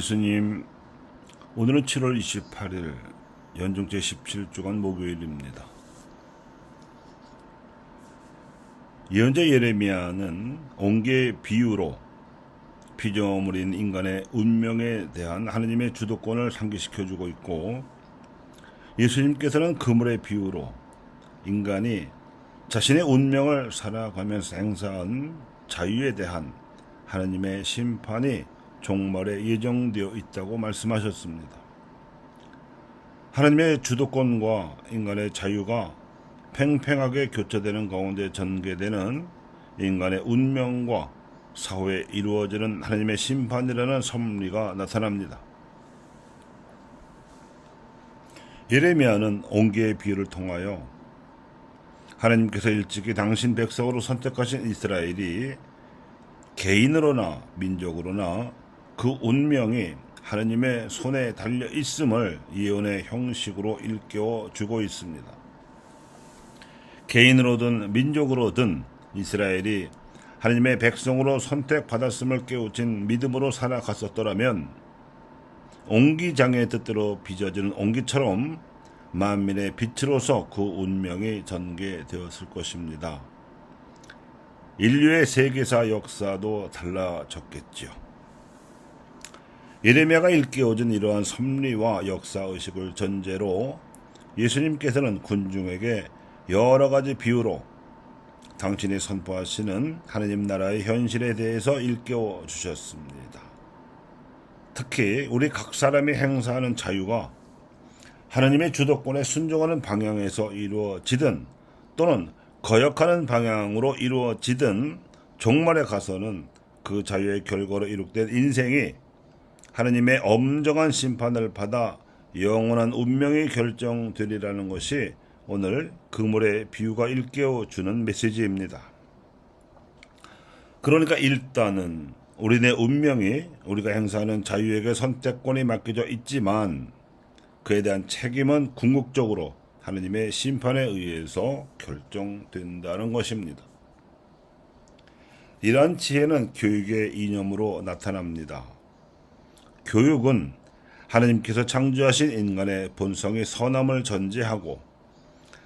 예수님, 오늘은 7월 28일 연중 제17주간 목요일입니다. 예언자 예레미야는 옹기의 비유로 피조물인 인간의 운명에 대한 하느님의 주도권을 상기시켜주고 있고, 예수님께서는 그물의 비유로 인간이 자신의 운명을 살아가면서 행사한 자유에 대한 하느님의 심판이 종말에 예정되어 있다고 말씀하셨습니다. 하나님의 주도권과 인간의 자유가 팽팽하게 교차되는 가운데 전개되는 인간의 운명과 사후에 이루어지는 하나님의 심판이라는 섭리가 나타납니다. 예레미야는 옹기의 비유를 통하여 하나님께서 일찍이 당신 백성으로 선택하신 이스라엘이 개인으로나 민족으로나 그 운명이 하나님의 손에 달려 있음을 예언의 형식으로 일깨워 주고 있습니다. 개인으로든 민족으로든 이스라엘이 하나님의 백성으로 선택받았음을 깨우친 믿음으로 살아갔었더라면 옹기장의 뜻대로 빚어지는 옹기처럼 만민의 빛으로서 그 운명이 전개되었을 것입니다. 인류의 세계사 역사도 달라졌겠지요. 예레미야가 일깨워준 이러한 섭리와 역사의식을 전제로 예수님께서는 군중에게 여러 가지 비유로 당신이 선포하시는 하느님 나라의 현실에 대해서 일깨워 주셨습니다. 특히 우리 각 사람이 행사하는 자유가 하느님의 주도권에 순종하는 방향에서 이루어지든 또는 거역하는 방향으로 이루어지든 종말에 가서는 그 자유의 결과로 이룩된 인생이 하느님의 엄정한 심판을 받아 영원한 운명이 결정되리라는 것이 오늘 그물의 비유가 일깨워주는 메시지입니다. 그러니까 일단은 우리네 운명이 우리가 행사하는 자유에게 선택권이 맡겨져 있지만 그에 대한 책임은 궁극적으로 하느님의 심판에 의해서 결정된다는 것입니다. 이러한 지혜는 교육의 이념으로 나타납니다. 교육은 하느님께서 창조하신 인간의 본성이 선함을 전제하고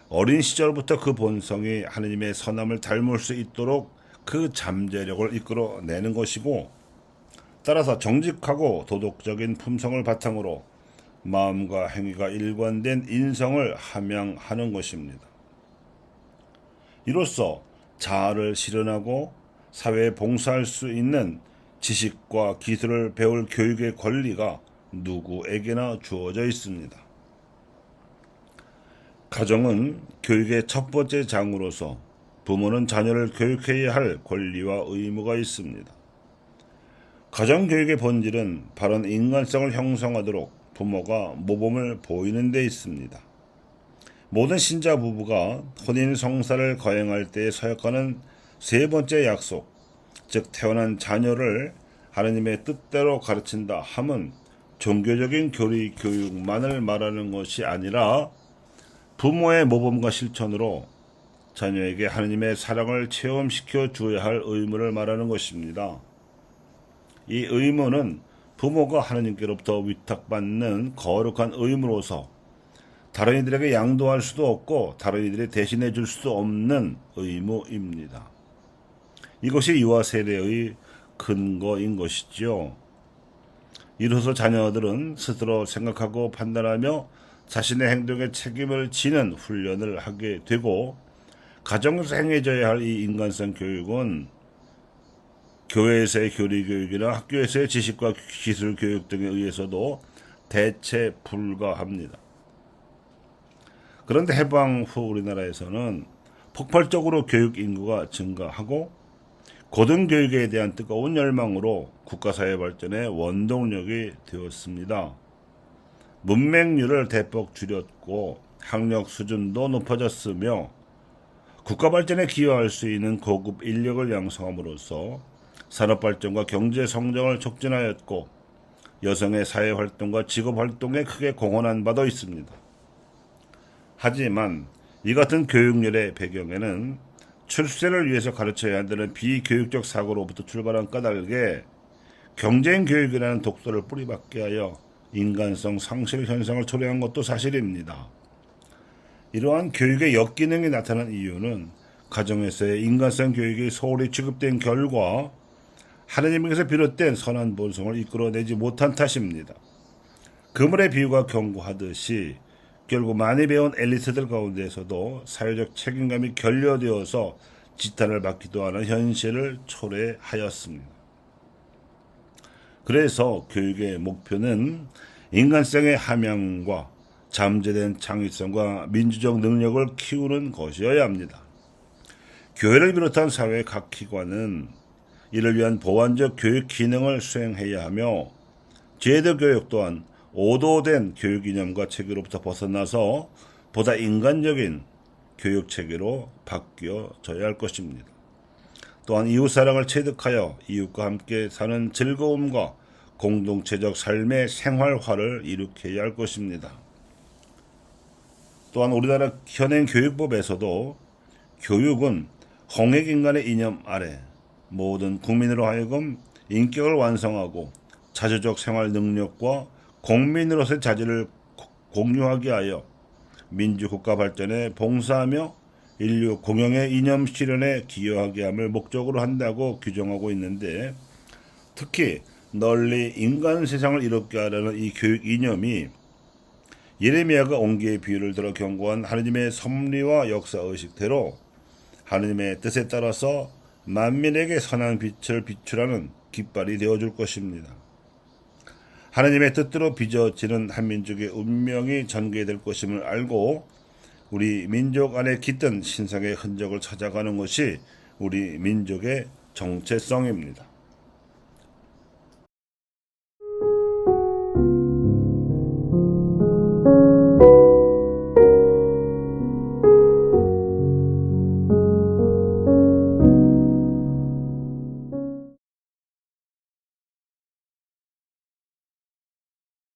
어린 시절부터 그 본성이 하느님의 선함을 닮을 수 있도록 그 잠재력을 이끌어내는 것이고, 따라서 정직하고 도덕적인 품성을 바탕으로 마음과 행위가 일관된 인성을 함양하는 것입니다. 이로써 자아를 실현하고 사회에 봉사할 수 있는 지식과 기술을 배울 교육의 권리가 누구에게나 주어져 있습니다. 가정은 교육의 첫 번째 장으로서 부모는 자녀를 교육해야 할 권리와 의무가 있습니다. 가정교육의 본질은 바른 인간성을 형성하도록 부모가 모범을 보이는 데 있습니다. 모든 신자 부부가 혼인 성사를 거행할 때 서약하는 세 번째 약속, 즉 태어난 자녀를 하느님의 뜻대로 가르친다 함은 종교적인 교리 교육만을 말하는 것이 아니라 부모의 모범과 실천으로 자녀에게 하느님의 사랑을 체험시켜 주어야 할 의무를 말하는 것입니다. 이 의무는 부모가 하느님께로부터 위탁받는 거룩한 의무로서 다른 이들에게 양도할 수도 없고 다른 이들이 대신해 줄 수도 없는 의무입니다. 이것이 유아 세례의 근거인 것이지요. 이로써 자녀들은 스스로 생각하고 판단하며 자신의 행동에 책임을 지는 훈련을 하게 되고, 가정에서 행해져야 할 이 인간성 교육은 교회에서의 교리 교육이나 학교에서의 지식과 기술 교육 등에 의해서도 대체 불가합니다. 그런데 해방 후 우리나라에서는 폭발적으로 교육 인구가 증가하고 고등교육에 대한 뜨거운 열망으로 국가사회 발전의 원동력이 되었습니다. 문맹률을 대폭 줄였고 학력 수준도 높아졌으며 국가 발전에 기여할 수 있는 고급 인력을 양성함으로써 산업 발전과 경제 성장을 촉진하였고 여성의 사회 활동과 직업 활동에 크게 공헌한 바도 있습니다. 하지만 이 같은 교육열의 배경에는 출세를 위해서 가르쳐야 한다는 비교육적 사고로부터 출발한 까닭에 경쟁교육이라는 독소를 뿌리박게 하여 인간성 상실 현상을 초래한 것도 사실입니다. 이러한 교육의 역기능이 나타난 이유는 가정에서의 인간성 교육이 소홀히 취급된 결과 하느님에게서 비롯된 선한 본성을 이끌어내지 못한 탓입니다. 그물의 비유가 경고하듯이 결국 많이 배운 엘리트들 가운데에서도 사회적 책임감이 결여되어서 지탄을 받기도 하는 현실을 초래하였습니다. 그래서 교육의 목표는 인간성의 함양과 잠재된 창의성과 민주적 능력을 키우는 것이어야 합니다. 교회를 비롯한 사회의 각 기관은 이를 위한 보완적 교육 기능을 수행해야 하며 제도 교육 또한 오도된 교육 이념과 체계로부터 벗어나서 보다 인간적인 교육 체계로 바뀌어져야 할 것입니다. 또한 이웃사랑을 체득하여 이웃과 함께 사는 즐거움과 공동체적 삶의 생활화를 일으켜야 할 것입니다. 또한 우리나라 현행 교육법에서도 교육은 홍익인간의 이념 아래 모든 국민으로 하여금 인격을 완성하고 자주적 생활 능력과 공민으로서의 자질을 공유하게 하여 민주국가 발전에 봉사하며 인류 공영의 이념 실현에 기여하게 함을 목적으로 한다고 규정하고 있는데, 특히 널리 인간 세상을 이롭게 하려는 이 교육 이념이 예레미야가 옹기의 비유를 들어 경고한 하느님의 섭리와 역사의식대로 하느님의 뜻에 따라서 만민에게 선한 빛을 비추라는 깃발이 되어줄 것입니다. 하느님의 뜻대로 빚어지는 한민족의 운명이 전개될 것임을 알고 우리 민족 안에 깃든 신상의 흔적을 찾아가는 것이 우리 민족의 정체성입니다.